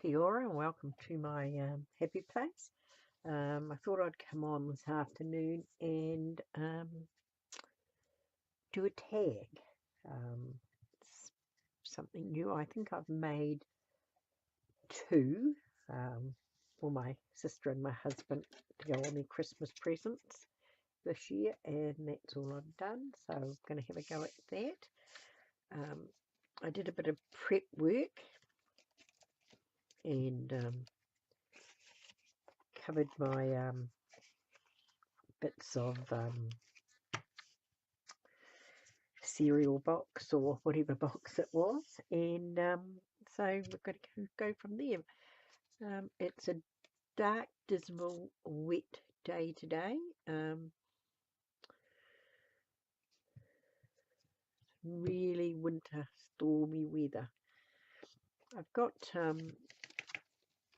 Kia ora and welcome to my happy place. I thought I'd come on this afternoon and do a tag. It's something new. I think I've made two for my sister and my husband to go on their Christmas presents this year, and that's all I've done. So I'm going to have a go at that. I did a bit of prep work and covered my bits of cereal box or whatever box it was, and so we're going to go from there. It's a dark, dismal, wet day today. Really winter, stormy weather. I've got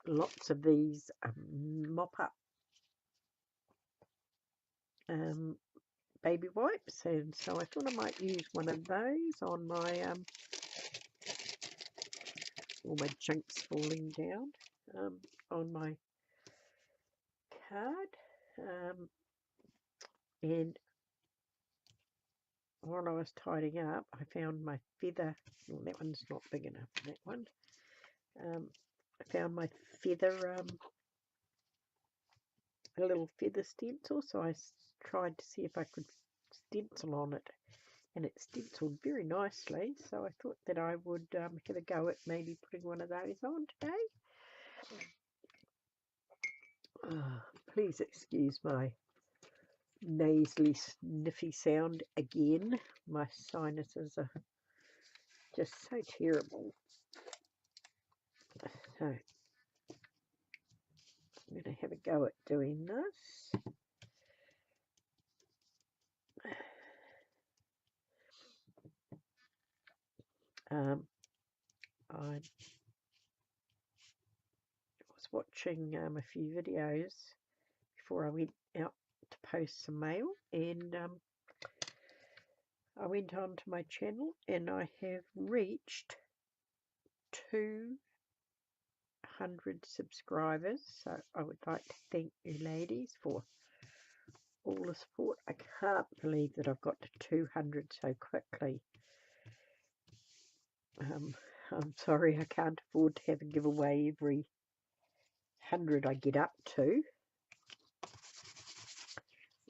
lots of these mop-up baby wipes, and so I thought I might use one of those on my all my chunks falling down on my card. And while I was tidying up, I found my feather. Well, that one's not big enough. That one. I found my feather, a little feather stencil. So I tried to see if I could stencil on it, and it stenciled very nicely. So I thought that I would have a go at maybe putting one of those on today. Please excuse my nasally sniffy sound again. My sinuses are just so terrible. So I'm going to have a go at doing this. I was watching a few videos before I went out to post some mail, and I went on to my channel and I have reached 200 subscribers. So I would like to thank you ladies for all the support. I can't believe that I've got to 200 so quickly. I'm sorry I can't afford to have a giveaway every 100 I get up to.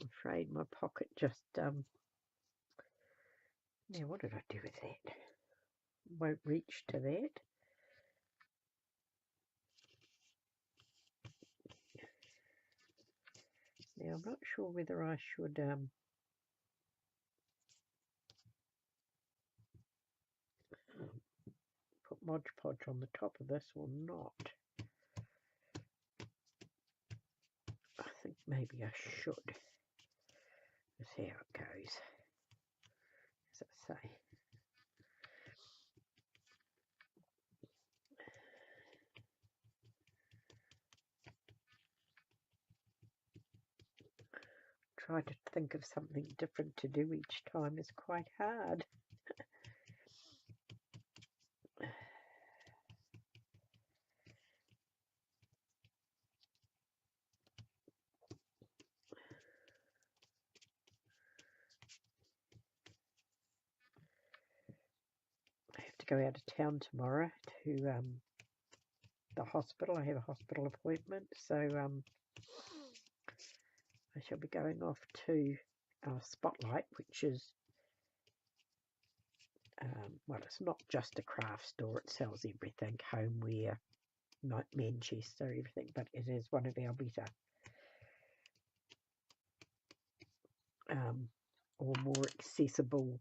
I'm afraid my pocket just now what did I do with that? Won't reach to that. Now I'm not sure whether I should put Mod Podge on the top of this or not. I think maybe I should. Let's see how it goes. As I say. Try to think of something different to do each time is quite hard. I have to go out of town tomorrow to the hospital. I have a hospital appointment, so I shall be going off to Spotlight, which is well, it's not just a craft store. It sells everything, homeware, Manchester, everything, but it is one of our better or more accessible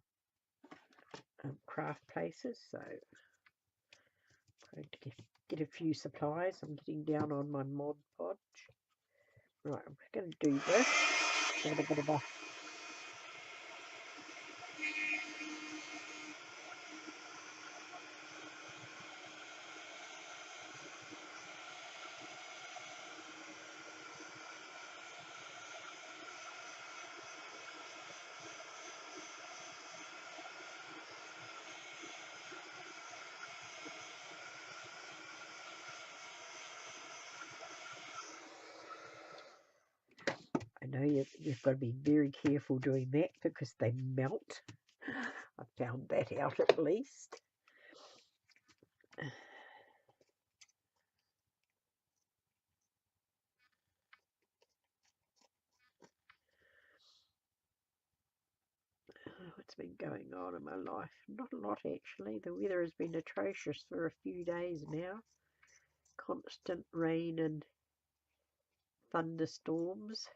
craft places. So I'm going to get a few supplies. I'm getting down on my Mod Podge. Right, I'm going to do this. Give it a bit of a know you've got to be very careful doing that because they melt. I found that out at least. What's been going on in my life? Not a lot, actually. The weather has been atrocious for a few days now. Constant rain and thunderstorms.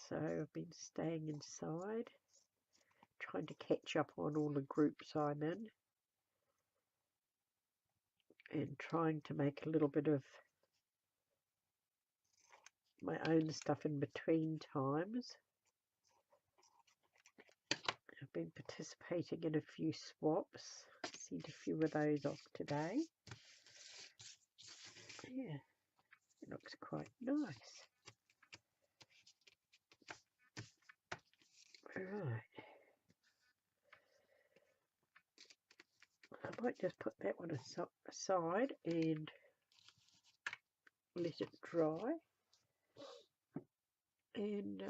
So I've been staying inside, trying to catch up on all the groups I'm in, and trying to make a little bit of my own stuff in between times. I've been participating in a few swaps. Sent a few of those off today. Yeah, it looks quite nice. Right. I might just put that one aside and let it dry. And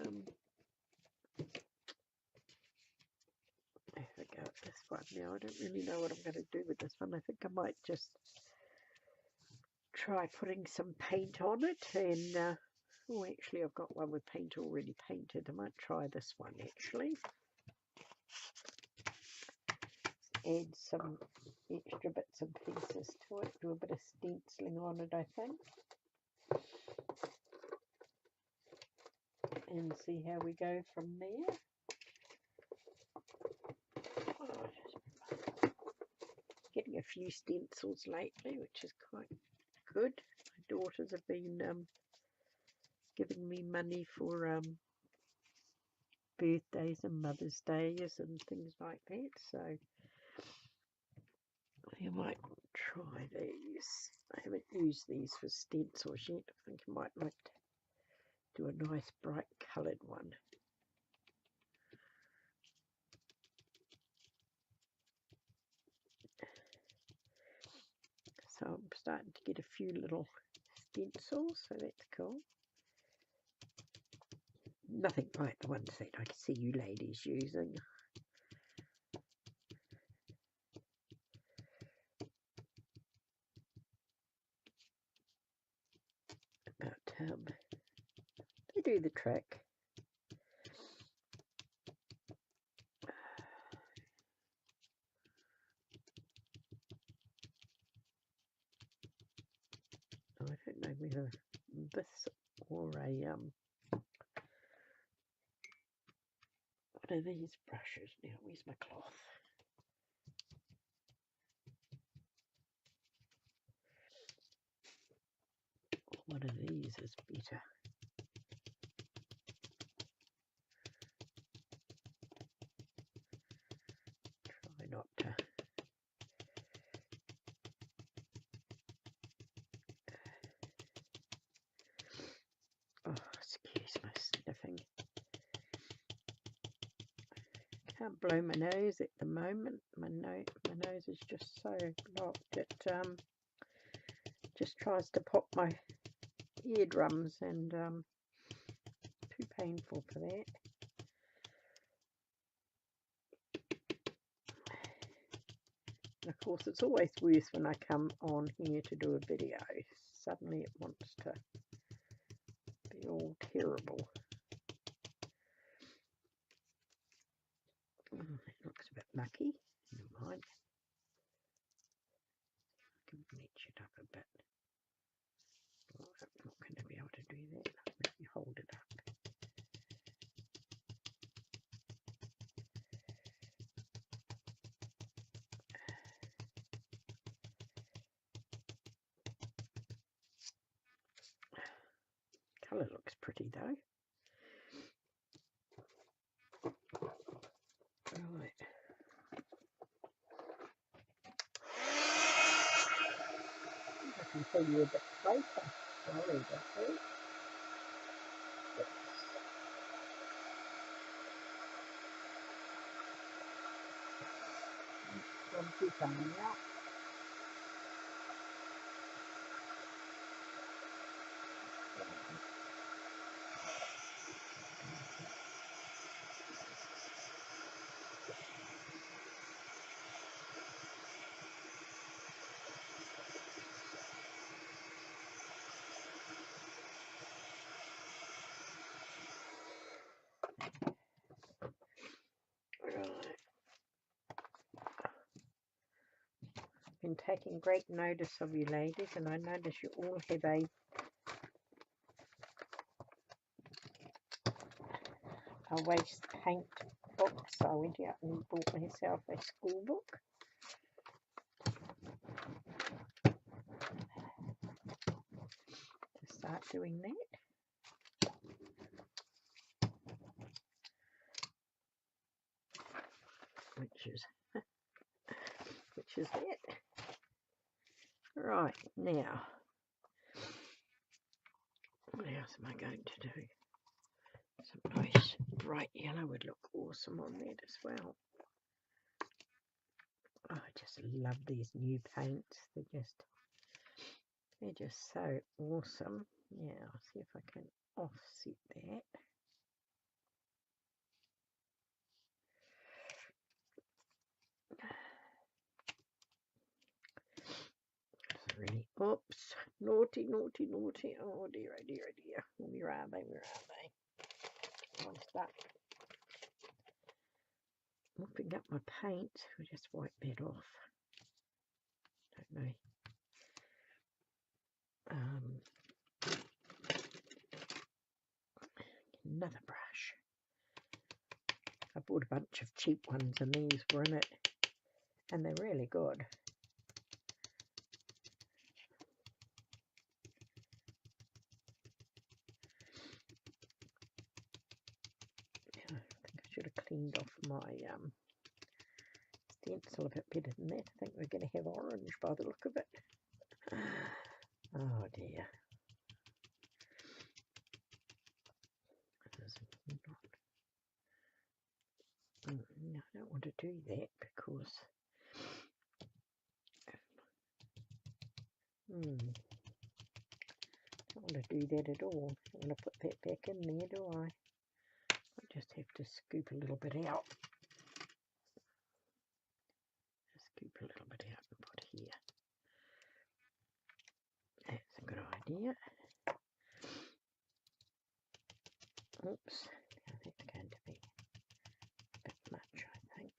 there we go, this one now. I don't really know what I'm going to do with this one. I think I might just try putting some paint on it. And oh, actually I've got one with paint already painted. I might try this one actually. Add some extra bits and pieces to it. Do a bit of stenciling on it, I think. And see how we go from there. Getting a few stencils lately, which is quite good. My daughters have been giving me money for birthdays and Mother's Days and things like that, so I might try these. I haven't used these for stencils yet. I think I might like to do a nice bright coloured one. So I'm starting to get a few little stencils, so that's cool. Nothing like the ones that I see you ladies using. But they do the trick. I don't know whether this or a what are these brushes now? Where's my cloth? One of these is better. Try not to. Oh, excuse my sniffing. Can't blow my nose at the moment. My nose is just so blocked. It just tries to pop my eardrums, and too painful for that. And of course, it's always worse when I come on here to do a video. Suddenly it wants to be all terrible. Oh, that looks a bit mucky. Never mind. I can bleach it up a bit. Oh, I'm not going to be able to do that. Let me hold it up. Colour looks pretty though. Right. I can tell you a bit closer. Sorry about that. One keep coming out. been taking great notice of you ladies, and I notice you all have a waste paint book, so I went out and bought myself a school book. To start doing that. Which is it. Right, now, what else am I going to do? Some nice bright yellow would look awesome on that as well. Oh, I just love these new paints. They're just so awesome. Yeah, I'll see if I can offset that. Really, oops, naughty. Oh dear, oh dear, oh dear. Where are they? I'll start mopping up my paint. We'll just wipe that off. Don't know. Another brush. I bought a bunch of cheap ones and these were in it, and they're really good. I think I should have cleaned off my stencil a bit better than that. I think we're going to have orange by the look of it. Oh dear. No, I don't want to do that because don't want to do that at all. I don't want to put that back in there, do I? I just have to scoop a little bit out. Scoop a little bit out and put here. That's a good idea. Oops, now that's going to be a bit much, I think.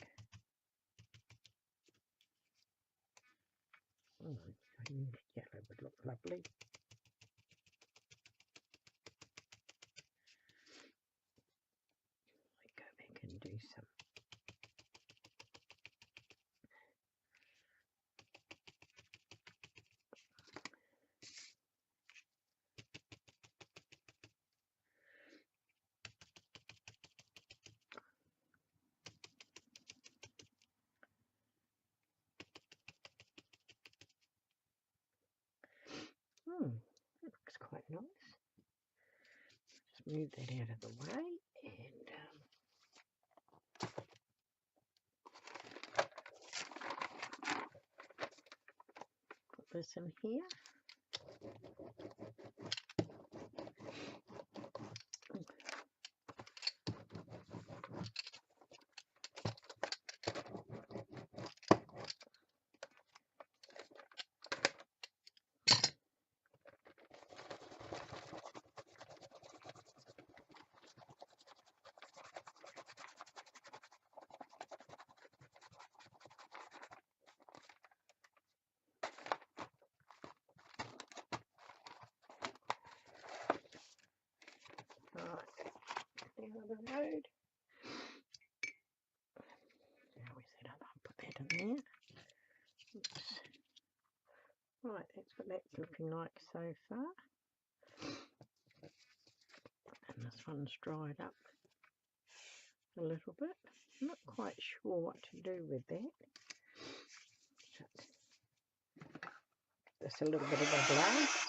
I knew that yellow would look lovely. I go back and do some. That looks quite nice. Just move that out of the way and put this in here. Down the road. Now where's that other? I'll put that in there. Oops. Right, that's what that's looking like so far. And this one's dried up a little bit. I'm not quite sure what to do with that. Just a little bit of a blast.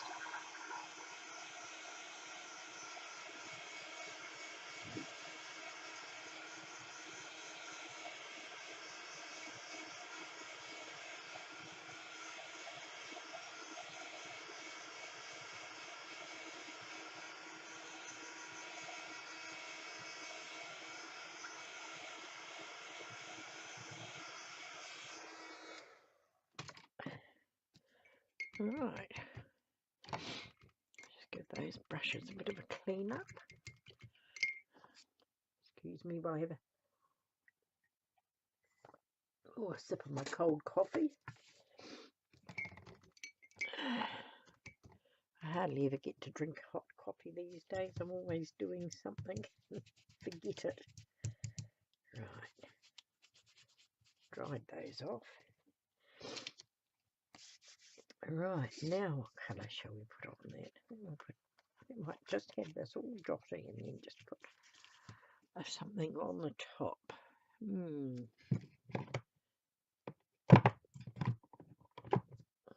Right, just give those brushes a bit of a clean up. Excuse me while I have a sip of my cold coffee. I hardly ever get to drink hot coffee these days. I'm always doing something. Forget it. Right. Dried those off. Right, now what colour shall we put on that? We might just have this all dotty and then just put something on the top.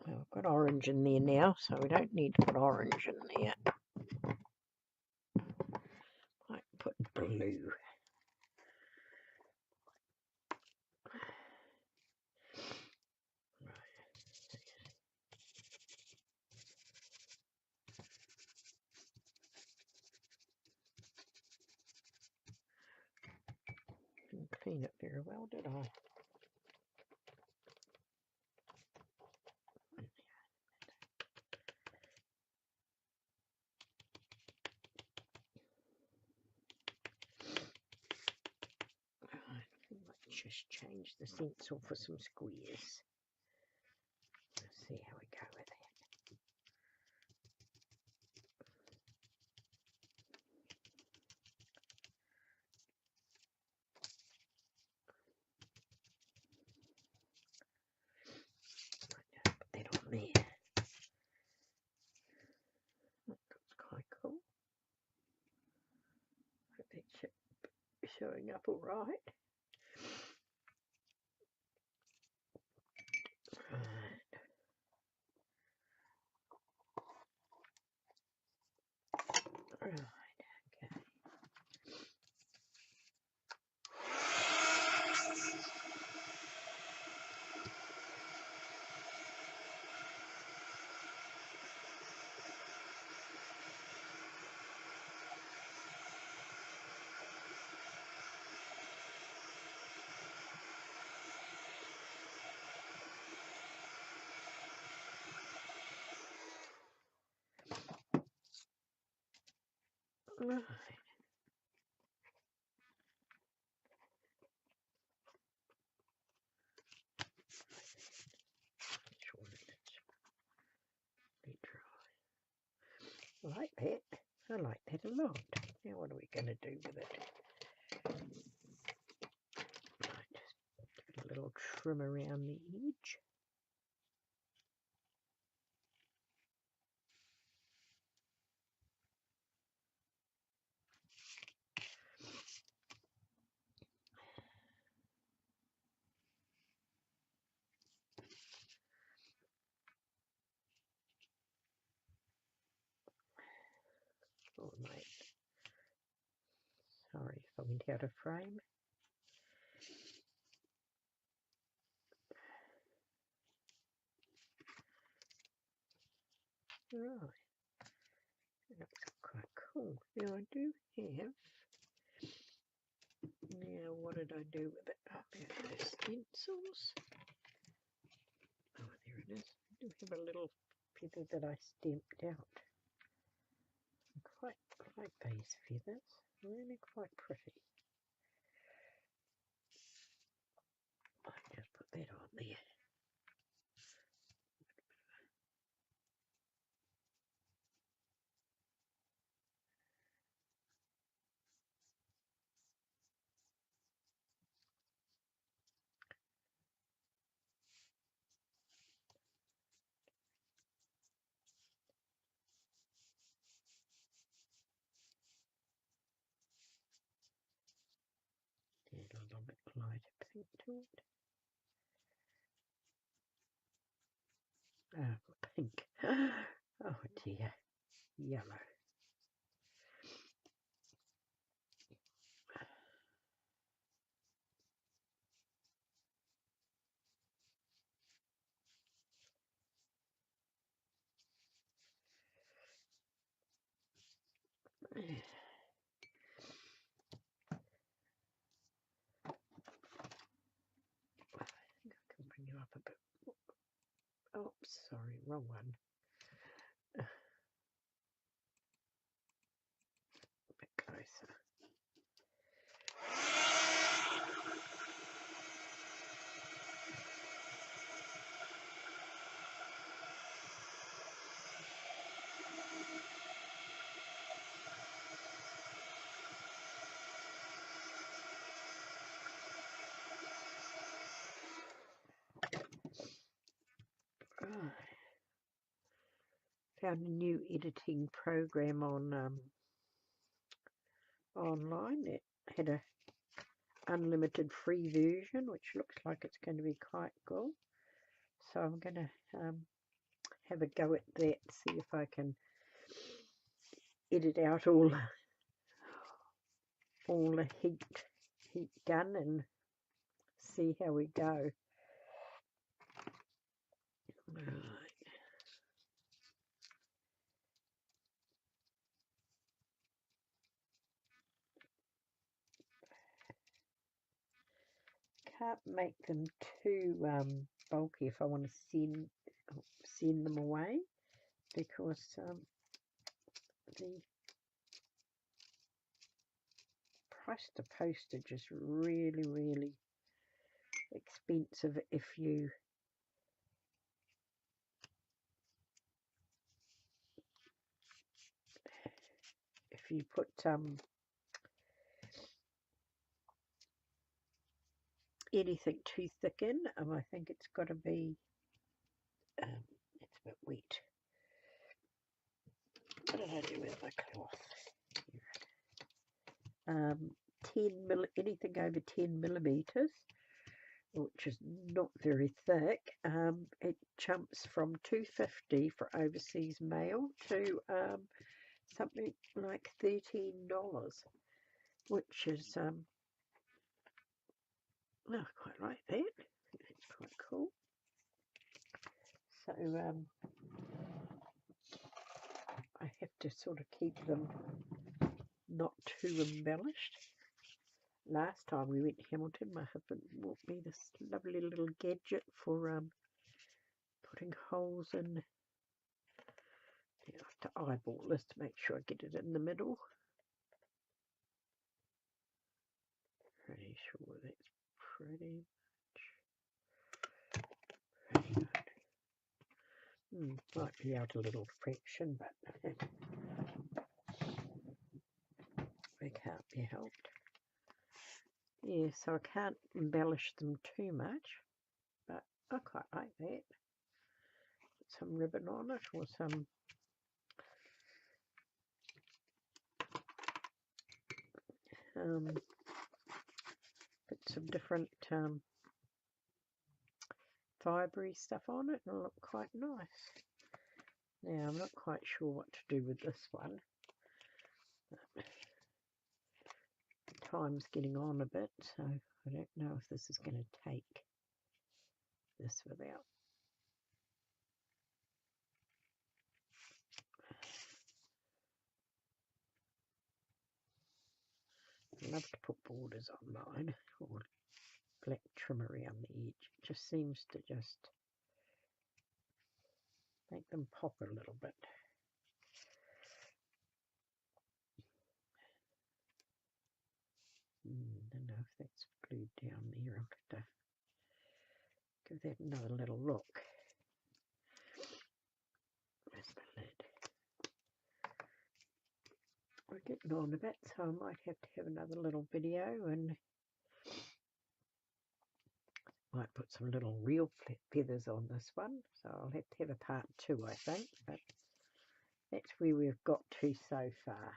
Well, I've got orange in there now, so we don't need to put orange in there. Might put blue. Didn't clean it very well, did I? Just change the stencil for some squares. Let's see how we go with that. Put that on there. That's quite cool. Hope that's showing up all right. Right. Okay. Right. Sure it's pretty dry. I like that. I like that a lot. Now what are we going to do with it? Right, just give it a little trim around the edge. Oh, mate. Sorry if I went out of frame. Right. That's quite cool. Now I do have. Now what did I do with it? Oh, there's those stencils. Oh, there it is. I do have a little feather that I stamped out. I quite like these feathers. Really quite pretty. I'll just put that on there. Add a little bit lighter pink to it. Oh, pink. Oh dear. Yellow. I think I can bring you up a bit. Oh, sorry, wrong one. A bit closer. found a new editing program on online. It had a unlimited free version, which looks like it's going to be quite cool. So I'm going to have a go at that, see if I can edit out all the heat gun and see how we go. Right. Can't make them too bulky if I want to send them away, because the price to postage is really expensive if you put anything too thick in. I think it's got to be it's a bit wet. What did I do with my cloth? 10 anything over 10 millimeters, which is not very thick. It jumps from $2.50 for overseas mail to something like $13, which is I quite like that. It's quite cool. So I have to sort of keep them not too embellished. Last time we went to Hamilton, my husband bought me this lovely little gadget for putting holes in. I have to eyeball this to make sure I get it in the middle. Pretty sure that's pretty good. Might be out a little fraction, but it can't be helped. Yeah, so I can't embellish them too much, but I quite like that. Put some ribbon on it, or some put some different fibery stuff on it, and it'll look quite nice. Now I'm not quite sure what to do with this one. Time's getting on a bit, so I don't know if this is going to take this without. I love to put borders on mine, or black trim around the edge. It just seems to just make them pop a little bit. I don't know if that's glued down there. I'll have to give that another little look. Where's the lid? We're getting on a bit, so I might have to have another little video, and might put some little real feathers on this one. So I'll have to have a part 2, I think, but that's where we've got to so far.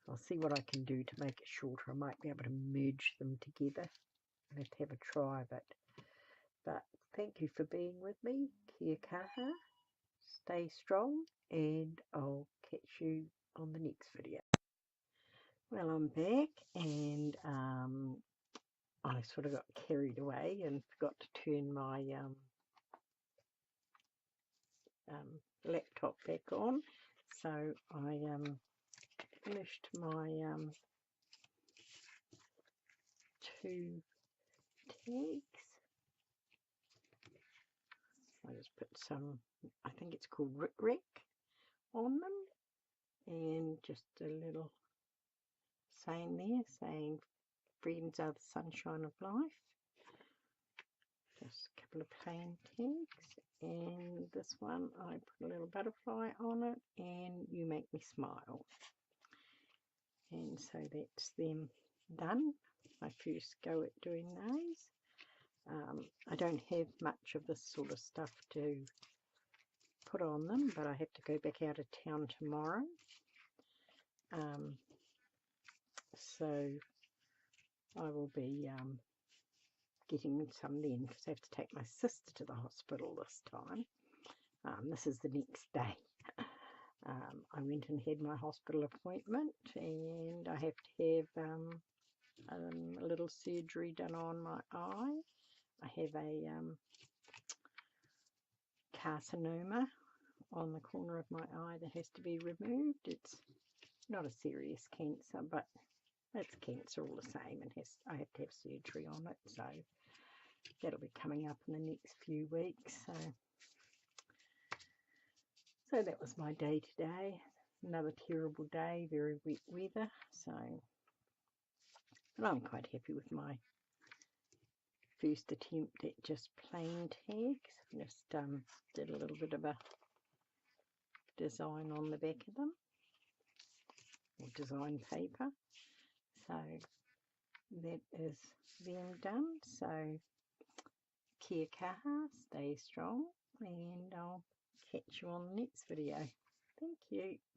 I'll see what I can do to make it shorter. I might be able to merge them together. I'll have to have a try, but thank you for being with me. Kia kaha. Stay strong, and I'll catch you on the next video. Well, I'm back, and I sort of got carried away and forgot to turn my laptop back on. So I finished my 2 tags. I just put some, I think it's called Rick on them, and just a little saying there, saying friends are the sunshine of life. Just a couple of plain tags, and this one I put a little butterfly on it, and you make me smile. And so that's them done. My first go at doing those. I don't have much of this sort of stuff to put on them, but I have to go back out of town tomorrow. So I will be getting some then, because I have to take my sister to the hospital this time. This is the next day. I went and had my hospital appointment, and I have to have a little surgery done on my eye. I have a carcinoma on the corner of my eye that has to be removed. It's not a serious cancer, but it's cancer all the same, and I have to have surgery on it, so that'll be coming up in the next few weeks. So that was my day today. Another terrible day, very wet weather, but I'm quite happy with my first attempt at just plain tags. Just did a little bit of a design on the back of them, or design paper. So that is them done. So kia kaha, stay strong, and I'll catch you on the next video. Thank you.